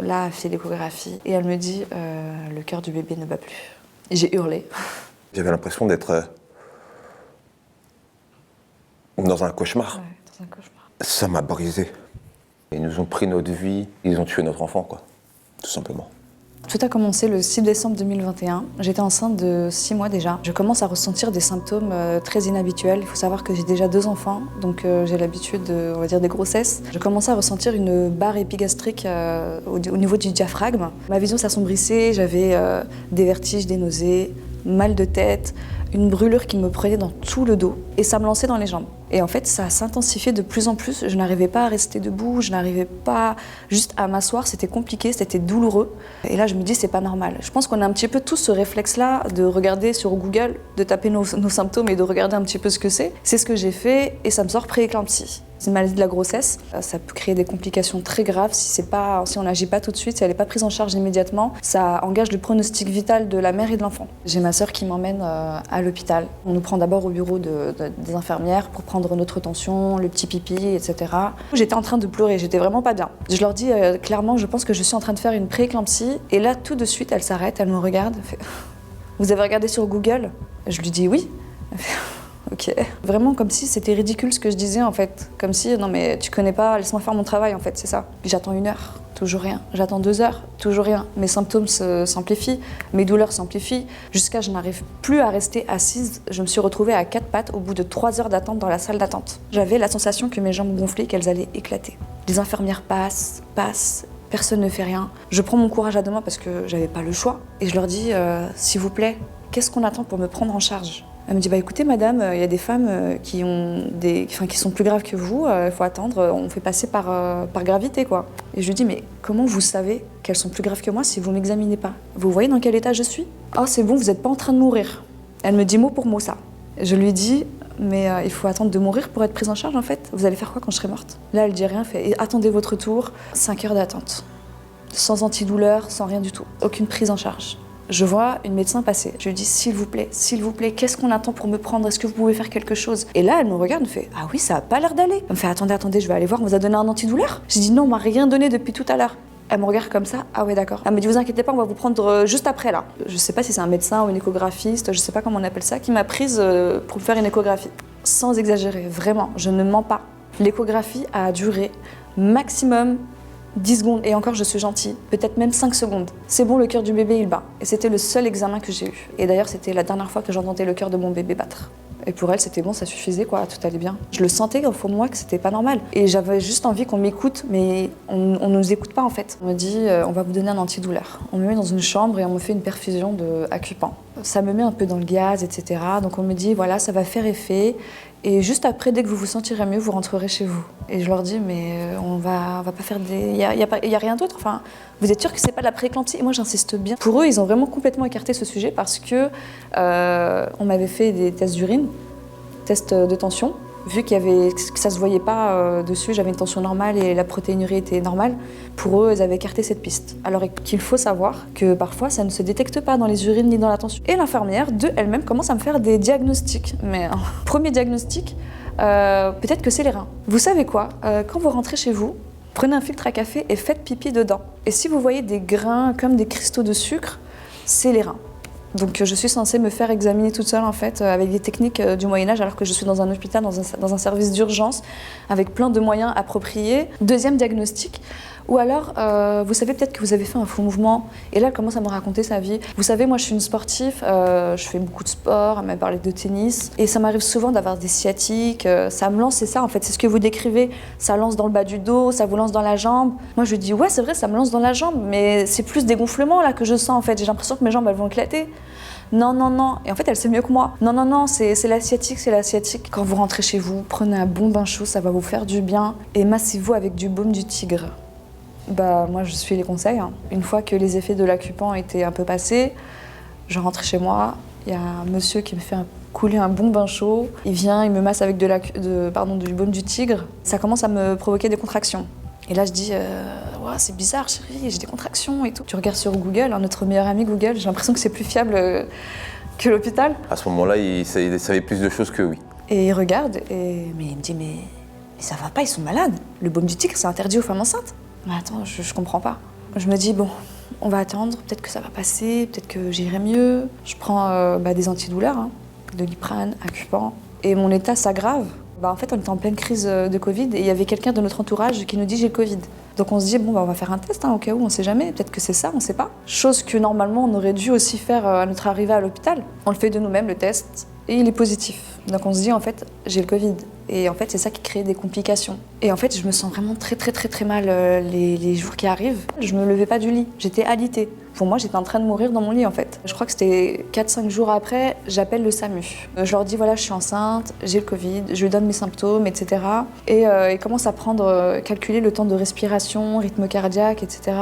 là, elle fait l'échographie et elle me dit le cœur du bébé ne bat plus. Et j'ai hurlé. J'avais l'impression d'être dans un cauchemar. Ouais, dans un cauchemar. Ça m'a brisé. Ils nous ont pris notre vie, ils ont tué notre enfant, quoi. Tout simplement. Tout a commencé le 6 décembre 2021. J'étais enceinte de 6 mois déjà. Je commence à ressentir des symptômes très inhabituels. Il faut savoir que j'ai déjà 2 enfants, donc j'ai l'habitude, on va dire, des grossesses. Je commençais à ressentir une barre épigastrique au niveau du diaphragme. Ma vision s'assombrissait, j'avais des vertiges, des nausées, mal de tête, une brûlure qui me prenait dans tout le dos et ça me lançait dans les jambes. Et en fait, ça s'intensifiait de plus en plus. Je n'arrivais pas à rester debout, je n'arrivais pas juste à m'asseoir. C'était compliqué, c'était douloureux. Et là, je me dis, c'est pas normal. Je pense qu'on a un petit peu tous ce réflexe-là de regarder sur Google, de taper nos symptômes et de regarder un petit peu ce que c'est. C'est ce que j'ai fait et ça me sort prééclampsie. C'est une maladie de la grossesse. Ça peut créer des complications très graves si on n'agit pas tout de suite, si elle n'est pas prise en charge immédiatement. Ça engage le pronostic vital de la mère et de l'enfant. J'ai ma sœur qui m'emmène à l'hôpital. On nous prend d'abord au bureau des infirmières pour prendre notre tension, le petit pipi, etc. J'étais en train de pleurer, j'étais vraiment pas bien. Je leur dis clairement, je pense que je suis en train de faire une prééclampsie. Et là, tout de suite, elle s'arrête, elle me regarde. Elle fait, vous avez regardé sur Google? Je lui dis oui. Elle fait, ok. Vraiment comme si c'était ridicule ce que je disais en fait. Comme si, non mais tu connais pas, laisse-moi faire mon travail en fait, c'est ça. Puis j'attends 1 heure, toujours rien. J'attends 2 heures, toujours rien. Mes symptômes s'amplifient, mes douleurs s'amplifient, jusqu'à je n'arrive plus à rester assise. Je me suis retrouvée à 4 pattes au bout de 3 heures d'attente dans la salle d'attente. J'avais la sensation que mes jambes gonflaient, qu'elles allaient éclater. Les infirmières passent, personne ne fait rien. Je prends mon courage à 2 mains parce que j'avais pas le choix. Et je leur dis, s'il vous plaît, qu'est-ce qu'on attend pour me prendre en charge? Elle me dit, bah écoutez madame, il y a des femmes qui sont plus graves que vous, il faut attendre, on fait passer par gravité quoi. Et je lui dis, mais comment vous savez qu'elles sont plus graves que moi si vous m'examinez pas? Vous voyez dans quel état je suis? Oh c'est bon, vous n'êtes pas en train de mourir. Elle me dit mot pour mot ça. Je lui dis, mais il faut attendre de mourir pour être prise en charge en fait. Vous allez faire quoi quand je serai morte? Là elle dit rien, elle fait, attendez votre tour, 5 heures d'attente. Sans antidouleur, sans rien du tout, aucune prise en charge. Je vois une médecin passer. Je lui dis, s'il vous plaît, qu'est-ce qu'on attend pour me prendre? Est-ce que vous pouvez faire quelque chose? Et là, elle me regarde, me fait, ah oui, ça a pas l'air d'aller. Elle me fait, attendez, je vais aller voir, on vous a donné un antidouleur? J'ai dit, non, on m'a rien donné depuis tout à l'heure. Elle me regarde comme ça, ah ouais, d'accord. Elle me dit, vous inquiétez pas, on va vous prendre juste après là. Je sais pas si c'est un médecin ou une échographiste, je sais pas comment on appelle ça, qui m'a prise pour faire une échographie. Sans exagérer, vraiment, je ne mens pas. L'échographie a duré maximum 10 secondes, et encore je suis gentille, peut-être même 5 secondes. C'est bon, le cœur du bébé il bat. Et c'était le seul examen que j'ai eu. Et d'ailleurs c'était la dernière fois que j'entendais le cœur de mon bébé battre. Et pour elle c'était bon, ça suffisait quoi, tout allait bien. Je le sentais au fond de moi que c'était pas normal. Et j'avais juste envie qu'on m'écoute, mais on nous écoute pas en fait. On me dit, on va vous donner un antidouleur. On me met dans une chambre et on me fait une perfusion de Acupant. Ça me met un peu dans le gaz, etc. Donc on me dit, voilà, ça va faire effet. Et juste après, dès que vous vous sentirez mieux, vous rentrerez chez vous. Et je leur dis, mais on va pas faire des... Il y a rien d'autre. Enfin, vous êtes sûr que c'est pas de la prééclampsie? Et moi, j'insiste bien. Pour eux, ils ont vraiment complètement écarté ce sujet parce que on m'avait fait des tests d'urine, tests de tension. Vu que ça se voyait pas dessus, j'avais une tension normale et la protéinurie était normale. Pour eux, ils avaient écarté cette piste. Alors qu'il faut savoir que parfois, ça ne se détecte pas dans les urines ni dans la tension. Et l'infirmière, elle-même, commence à me faire des diagnostics. Mais premier diagnostic, peut-être que c'est les reins. Vous savez quoi? Quand vous rentrez chez vous, prenez un filtre à café et faites pipi dedans. Et si vous voyez des grains comme des cristaux de sucre, c'est les reins. Donc je suis censée me faire examiner toute seule en fait avec des techniques du Moyen-Âge alors que je suis dans un hôpital, dans un service d'urgence avec plein de moyens appropriés. Deuxième diagnostic, ou alors vous savez peut-être que vous avez fait un faux mouvement et là elle commence à me raconter sa vie. Vous savez moi je suis une sportive, je fais beaucoup de sport, elle m'a parlé de tennis et ça m'arrive souvent d'avoir des sciatiques, ça me lance, c'est ça en fait, c'est ce que vous décrivez, ça lance dans le bas du dos, ça vous lance dans la jambe. Moi je lui dis ouais c'est vrai ça me lance dans la jambe mais c'est plus des gonflements là que je sens en fait, j'ai l'impression que mes jambes elles vont éclater. Non. Et en fait, elle sait mieux que moi. Non, c'est l'asiatique, c'est l'asiatique. Quand vous rentrez chez vous, prenez un bon bain chaud, ça va vous faire du bien. Et massez-vous avec du baume du tigre. Bah, moi, je suis les conseils. Une fois que les effets de l'Acupant étaient un peu passés, je rentre chez moi. Il y a un monsieur qui me fait couler un bon bain chaud. Il vient, il me masse avec du baume du tigre. Ça commence à me provoquer des contractions. Et là, je dis, ouais, c'est bizarre, chérie, j'ai des contractions et tout. Tu regardes sur Google, notre meilleur ami Google, j'ai l'impression que c'est plus fiable que l'hôpital. À ce moment-là, il savait plus de choses que oui. Et il regarde, mais il me dit, mais ça va pas, ils sont malades. Le baume du tigre, c'est interdit aux femmes enceintes. Mais attends, je comprends pas. Je me dis, bon, on va attendre, peut-être que ça va passer, peut-être que j'irai mieux. Je prends des antidouleurs, hein, de Doliprane, Acupan, et mon état s'aggrave. En fait, on était en pleine crise de Covid et il y avait quelqu'un de notre entourage qui nous dit j'ai le Covid. Donc on se dit, bon, on va faire un test, hein, au cas où, on sait jamais, peut-être que c'est ça, on sait pas. Chose que normalement on aurait dû aussi faire à notre arrivée à l'hôpital. On le fait de nous-mêmes, le test, et il est positif. Donc on se dit, en fait, j'ai le Covid. Et en fait, c'est ça qui crée des complications. Et en fait, je me sens vraiment très mal les jours qui arrivent. Je me levais pas du lit, j'étais alitée. Pour moi, j'étais en train de mourir dans mon lit, en fait. Je crois que c'était 4-5 jours après, j'appelle le SAMU. Je leur dis, voilà, je suis enceinte, j'ai le Covid, je lui donne mes symptômes, etc. Et ils commencent à calculer le temps de respiration, rythme cardiaque, etc.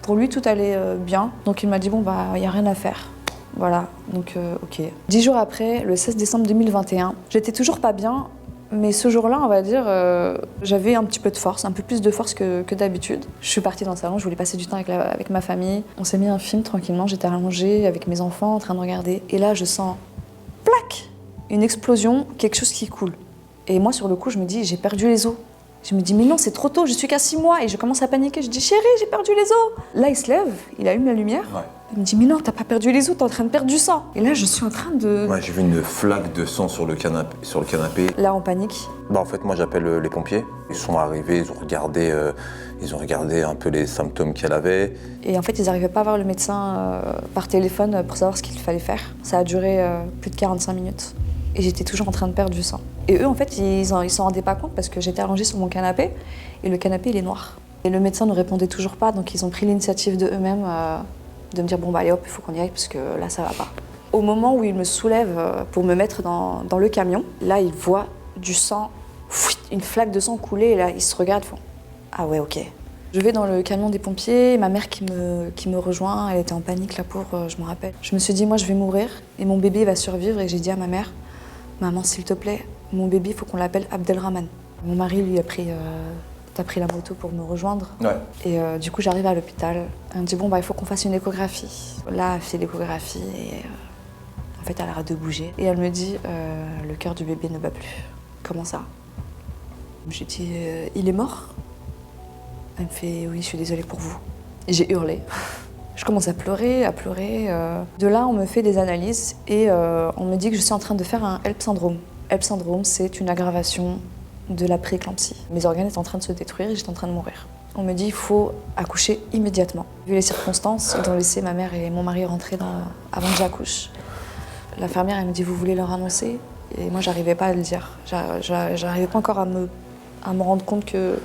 Pour lui, tout allait bien. Donc il m'a dit, bon, il n'y a rien à faire. Voilà, donc ok. 10 jours après, le 16 décembre 2021, j'étais toujours pas bien. Mais ce jour-là, on va dire, j'avais un petit peu de force, un peu plus de force que d'habitude. Je suis partie dans le salon, je voulais passer du temps avec ma famille. On s'est mis un film tranquillement, j'étais allongée avec mes enfants en train de regarder. Et là, je sens, plac, une explosion, quelque chose qui coule. Et moi, sur le coup, je me dis, j'ai perdu les os. Je me dis, mais non, c'est trop tôt, je suis qu'à 6 mois. Et je commence à paniquer, je dis, chérie, j'ai perdu les os. Là, il se lève, il allume la lumière. Ouais. Il me dit, mais non, t'as pas perdu les os, t'es en train de perdre du sang. Et là, je suis en train de... Ouais, j'ai vu une flaque de sang sur le canapé. Là, on panique. En fait, moi, j'appelle les pompiers. Ils sont arrivés, ils ont regardé un peu les symptômes qu'elle avait. Et en fait, ils n'arrivaient pas à voir le médecin par téléphone pour savoir ce qu'il fallait faire. Ça a duré plus de 45 minutes. Et j'étais toujours en train de perdre du sang. Et eux, en fait, ils s'en rendaient pas compte parce que j'étais allongée sur mon canapé et le canapé, il est noir. Et le médecin ne répondait toujours pas, donc ils ont pris l'initiative de eux-mêmes de me dire, bon, allez hop, il faut qu'on y aille parce que là, ça va pas. Au moment où ils me soulèvent pour me mettre dans le camion, là, ils voient du sang, une flaque de sang couler, et là, ils se regardent, font, ah ouais, ok. Je vais dans le camion des pompiers, ma mère qui me rejoint, elle était en panique, la pauvre, je me rappelle. Je me suis dit, moi, je vais mourir et mon bébé va survivre, et j'ai dit à ma mère, maman, s'il te plaît, mon bébé, il faut qu'on l'appelle Abdelrahman. Mon mari, lui, t'as pris la moto pour me rejoindre. Ouais. Et du coup, j'arrive à l'hôpital. Elle me dit, bon, il faut qu'on fasse une échographie. Là, elle fait l'échographie et en fait, elle arrête de bouger. Et elle me dit, le cœur du bébé ne bat plus. Comment ça? J'ai dit, il est mort? Elle me fait, oui, je suis désolée pour vous. Et j'ai hurlé. Je commence à pleurer, De là, on me fait des analyses et on me dit que je suis en train de faire un HELLP syndrome. HELLP syndrome, c'est une aggravation de la pré-éclampsie. Mes organes étaient en train de se détruire et j'étais en train de mourir. On me dit qu'il faut accoucher immédiatement. Vu les circonstances, ils ont laissé ma mère et mon mari rentrer avant que j'accouche. L'infirmière, elle me dit, vous voulez leur annoncer? Et moi, j'arrivais pas à le dire. J'arrivais pas encore à me rendre compte que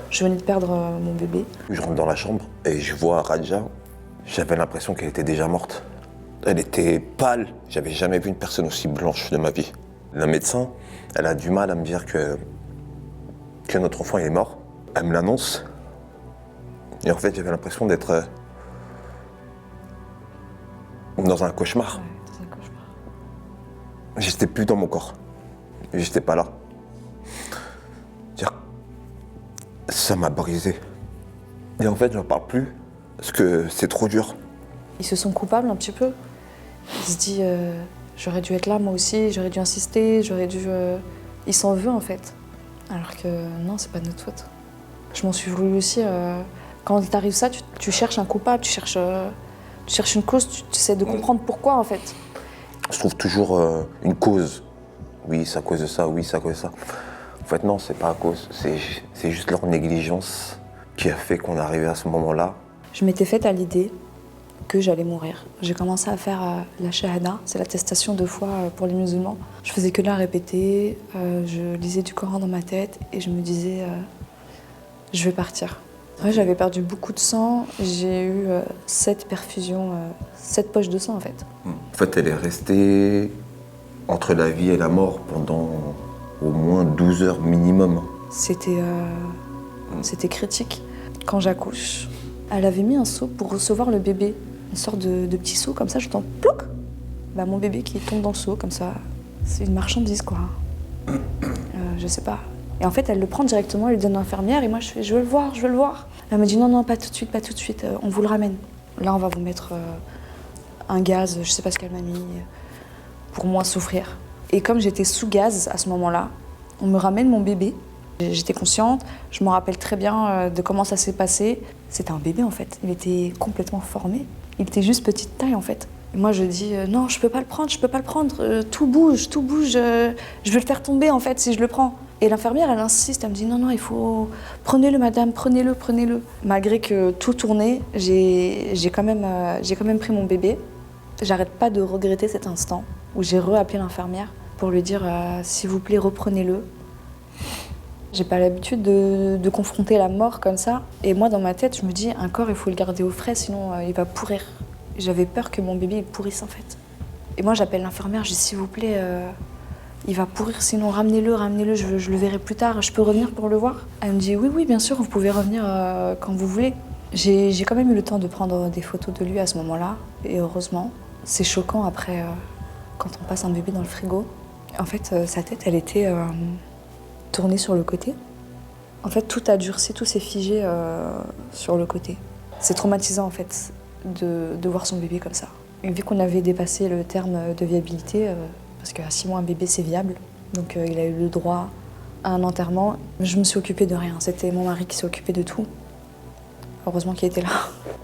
je venais de perdre mon bébé. Je rentre dans la chambre et je vois Radja. J'avais l'impression qu'elle était déjà morte. Elle était pâle. J'avais jamais vu une personne aussi blanche de ma vie. La médecin, elle a du mal à me dire que notre enfant est mort. Elle me l'annonce. Et en fait, j'avais l'impression d'être dans un cauchemar. Ouais, dans un cauchemar. J'étais plus dans mon corps. J'étais pas là. Ça m'a brisé. Et en fait, j'en parle plus parce que c'est trop dur. Ils se sont coupables un petit peu. Ils se disent, j'aurais dû être là moi aussi, j'aurais dû insister, j'aurais dû... Ils s'en veulent en fait. Alors que non, c'est pas de notre faute. Je m'en suis voulu aussi. Quand il t'arrive ça, tu cherches un coupable, tu cherches une cause, tu essaies de comprendre pourquoi en fait. Je trouve toujours une cause. Oui, c'est à cause de ça, oui, c'est à cause de ça. En fait, non, c'est pas à cause. C'est juste leur négligence qui a fait qu'on est arrivé à ce moment-là. Je m'étais faite à l'idée que j'allais mourir. J'ai commencé à faire la shahada, c'est l'attestation de foi pour les musulmans. Je faisais que de la répéter, je lisais du Coran dans ma tête et je me disais, je vais partir. Ouais, j'avais perdu beaucoup de sang, j'ai eu 7 perfusions, 7 poches de sang en fait. En fait, elle est restée entre la vie et la mort pendant au moins 12 heures minimum. C'était critique. Quand j'accouche, elle avait mis un seau pour recevoir le bébé. Une sorte de petit seau comme ça, j'entends plouc. Mon bébé qui tombe dans le seau comme ça, c'est une marchandise quoi. Je sais pas. Et en fait, elle le prend directement, elle lui donne à l'infirmière et moi je fais je veux le voir, je veux le voir. Elle me dit non, pas tout de suite, on vous le ramène. Là, on va vous mettre un gaz, je sais pas ce qu'elle m'a mis, pour moins souffrir. Et comme j'étais sous gaz à ce moment-là, on me ramène mon bébé. J'étais consciente, je me rappelle très bien de comment ça s'est passé. C'était un bébé en fait, il était complètement formé. Il était juste petite taille en fait. Et moi je dis non, je peux pas le prendre, je peux pas le prendre, tout bouge, je vais le faire tomber en fait si je le prends. Et l'infirmière elle insiste, elle me dit non, il faut... Prenez-le madame, prenez-le. Malgré que tout tournait, j'ai quand même pris mon bébé. J'arrête pas de regretter cet instant où j'ai re-appelé l'infirmière pour lui dire s'il vous plaît reprenez-le. J'ai pas l'habitude de confronter la mort comme ça. Et moi, dans ma tête, je me dis, un corps, il faut le garder au frais, sinon il va pourrir. J'avais peur que mon bébé il pourrisse, en fait. Et moi, j'appelle l'infirmière, je dis, s'il vous plaît, il va pourrir, sinon ramenez-le, je le verrai plus tard. Je peux revenir pour le voir? Elle me dit, oui, bien sûr, vous pouvez revenir quand vous voulez. J'ai quand même eu le temps de prendre des photos de lui à ce moment-là, et heureusement. C'est choquant après, quand on passe un bébé dans le frigo. En fait, sa tête, elle était... tourné sur le côté. En fait, tout a durci, tout s'est figé sur le côté. C'est traumatisant en fait de voir son bébé comme ça. Et vu qu'on avait dépassé le terme de viabilité, parce qu'à 6 mois un bébé c'est viable, donc il a eu le droit à un enterrement. Je me suis occupée de rien, c'était mon mari qui s'est occupé de tout. Heureusement qu'il était là.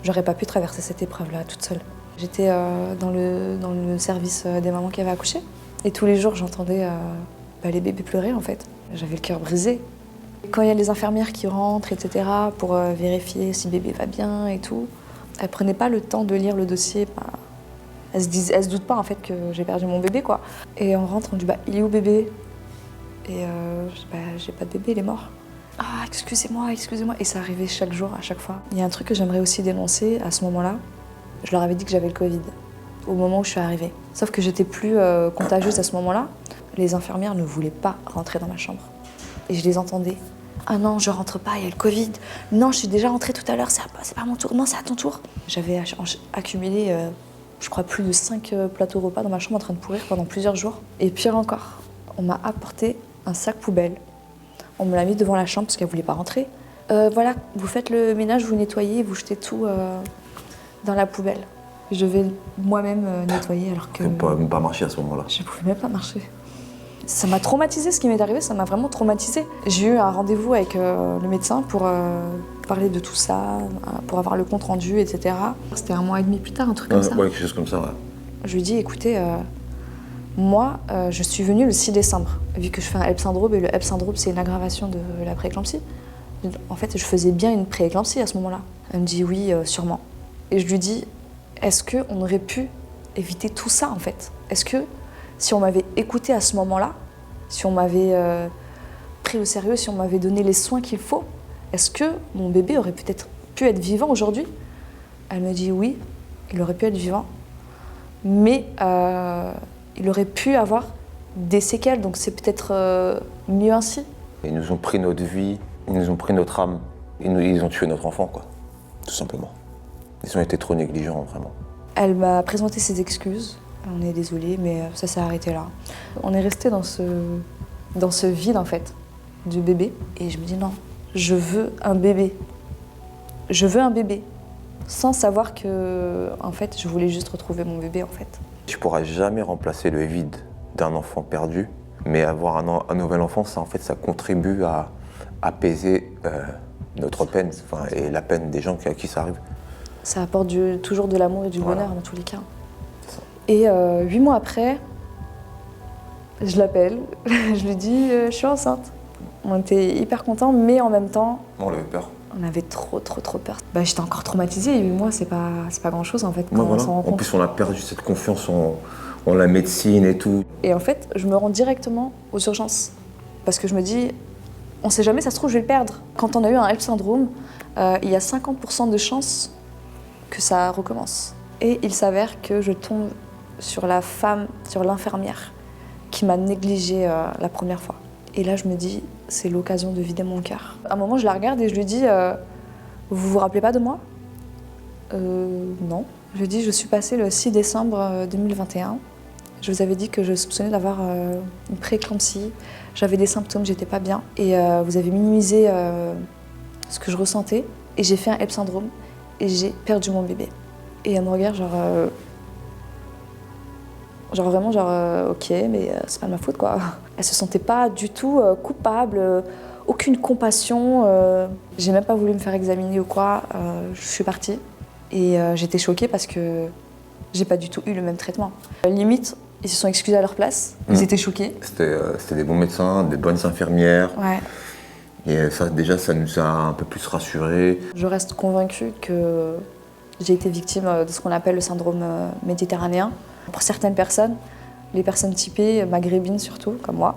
J'aurais pas pu traverser cette épreuve-là toute seule. J'étais dans le service des mamans qui avaient accouché, et tous les jours j'entendais les bébés pleurer en fait. J'avais le cœur brisé. Quand il y a les infirmières qui rentrent, etc., pour vérifier si bébé va bien et tout, elles ne prenaient pas le temps de lire le dossier. Elles se doutent pas en fait que j'ai perdu mon bébé, quoi. Et on rentre, on dit il est où bébé? Et je dis j'ai pas de bébé, il est mort. Ah, excusez-moi. Et ça arrivait chaque jour, à chaque fois. Il y a un truc que j'aimerais aussi dénoncer à ce moment-là. Je leur avais dit que j'avais le Covid, au moment où je suis arrivée. Sauf que j'étais plus contagieuse à ce moment-là. Les infirmières ne voulaient pas rentrer dans ma chambre. Et je les entendais. Ah non, je rentre pas, il y a le Covid. Non, je suis déjà rentrée tout à l'heure, c'est pas mon tour. Non, c'est à ton tour. J'avais accumulé, je crois, plus de 5 plateaux repas dans ma chambre en train de pourrir pendant plusieurs jours. Et pire encore, on m'a apporté un sac poubelle. On me l'a mis devant la chambre parce qu'elle voulait pas rentrer. Voilà, vous faites le ménage, vous nettoyez, vous jetez tout dans la poubelle. Je vais moi-même nettoyer alors que... Tu ne pouvais même pas marcher à ce moment-là. Je pouvais même pas marcher. Ça m'a traumatisée, ce qui m'est arrivé, ça m'a vraiment traumatisée. J'ai eu un rendez-vous avec le médecin pour parler de tout ça, pour avoir le compte-rendu, etc. C'était 1 mois et demi plus tard, un truc comme ça. Ouais, quelque chose comme ça, ouais. Je lui ai dit, écoutez, moi, je suis venue le 6 décembre, vu que je fais un HEP syndrome, et le HEP syndrome, c'est une aggravation de la prééclampsie. En fait, je faisais bien une prééclampsie à ce moment-là. Elle me dit, oui, sûrement. Et je lui dis, est-ce qu'on aurait pu éviter tout ça, en fait? Est-ce que si on m'avait écouté à ce moment-là, si on m'avait pris au sérieux, si on m'avait donné les soins qu'il faut, est-ce que mon bébé aurait peut-être pu être vivant aujourd'hui? Elle me dit oui, il aurait pu être vivant, mais il aurait pu avoir des séquelles, donc c'est peut-être mieux ainsi. Ils nous ont pris notre vie, ils nous ont pris notre âme, ils ont tué notre enfant, quoi, tout simplement. Ils ont été trop négligents, vraiment. Elle m'a présenté ses excuses. On est désolé, mais ça s'est arrêté là. On est resté dans ce vide, en fait, du bébé. Et je me dis non, je veux un bébé. Je veux un bébé. Sans savoir que, en fait, je voulais juste retrouver mon bébé, en fait. Tu ne pourras jamais remplacer le vide d'un enfant perdu, mais avoir un nouvel enfant, ça, en fait, ça contribue à apaiser notre peine, et la peine des gens à qui ça arrive. Ça apporte toujours de l'amour et du bonheur, dans tous les cas. Et 8 mois après, je l'appelle, je lui dis je suis enceinte. On était hyper contents, mais en même temps... On avait peur. On avait trop peur. J'étais encore traumatisée, 8 mois, c'est pas grand-chose en fait, quand on s'en rend compte. En plus, on a perdu cette confiance en la médecine et tout. Et en fait, je me rends directement aux urgences. Parce que je me dis, on sait jamais, ça se trouve, je vais le perdre. Quand on a eu un HEP syndrome, il y a 50% de chances que ça recommence. Et il s'avère que je tombe sur l'infirmière qui m'a négligée la première fois. Et là, je me dis, c'est l'occasion de vider mon cœur. À un moment, je la regarde et je lui dis, vous vous rappelez pas de moi? Non. Je lui dis, je suis passée le 6 décembre 2021. Je vous avais dit que je soupçonnais d'avoir une prééclampsie. J'avais des symptômes, j'étais pas bien. Et vous avez minimisé ce que je ressentais. Et j'ai fait un HEP syndrome et j'ai perdu mon bébé. Et elle me regarde ok, mais c'est pas de ma faute, quoi. Elle se sentait pas du tout coupable, aucune compassion. J'ai même pas voulu me faire examiner ou quoi. Je suis partie et j'étais choquée parce que j'ai pas du tout eu le même traitement. Limite, ils se sont excusés à leur place. Ils étaient choqués. C'était des bons médecins, des bonnes infirmières. Ouais. Et ça, déjà, ça nous a un peu plus rassurés. Je reste convaincue que j'ai été victime de ce qu'on appelle le syndrome méditerranéen. Pour certaines personnes, les personnes typées, maghrébines surtout, comme moi,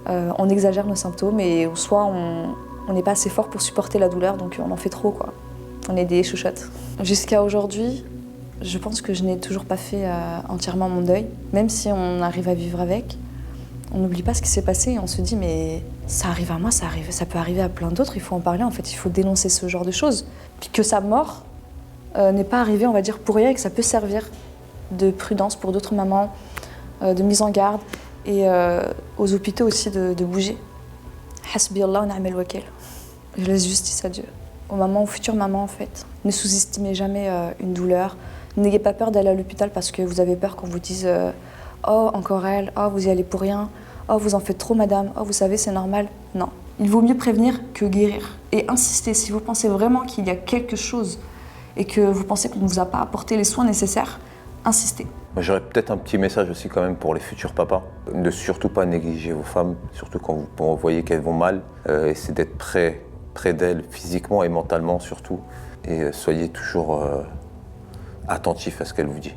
on exagère nos symptômes et soit on n'est pas assez fort pour supporter la douleur, donc on en fait trop, quoi. On est des chouchottes. Jusqu'à aujourd'hui, je pense que je n'ai toujours pas fait entièrement mon deuil. Même si on arrive à vivre avec, on n'oublie pas ce qui s'est passé et on se dit mais ça arrive à moi, ça peut arriver à plein d'autres, il faut en parler, en fait, il faut dénoncer ce genre de choses. Puis que sa mort n'est pas arrivée, on va dire, pour rien et que ça peut servir de prudence pour d'autres mamans, de mise en garde et aux hôpitaux aussi de bouger. Hasbi Allah wa ni'mal wakil. Je laisse justice à Dieu. Aux mamans, aux futures mamans, en fait, ne sous-estimez jamais une douleur. N'ayez pas peur d'aller à l'hôpital parce que vous avez peur qu'on vous dise oh, encore elle, oh, vous y allez pour rien, oh, vous en faites trop, madame, oh, vous savez, c'est normal. Non. Il vaut mieux prévenir que guérir. Et insister, si vous pensez vraiment qu'il y a quelque chose et que vous pensez qu'on ne vous a pas apporté les soins nécessaires, insistez. J'aurais peut-être un petit message aussi quand même pour les futurs papas. Ne surtout pas négliger vos femmes, surtout quand vous voyez qu'elles vont mal. Essayez d'être près d'elles, physiquement et mentalement surtout. Et soyez toujours attentifs à ce qu'elles vous disent.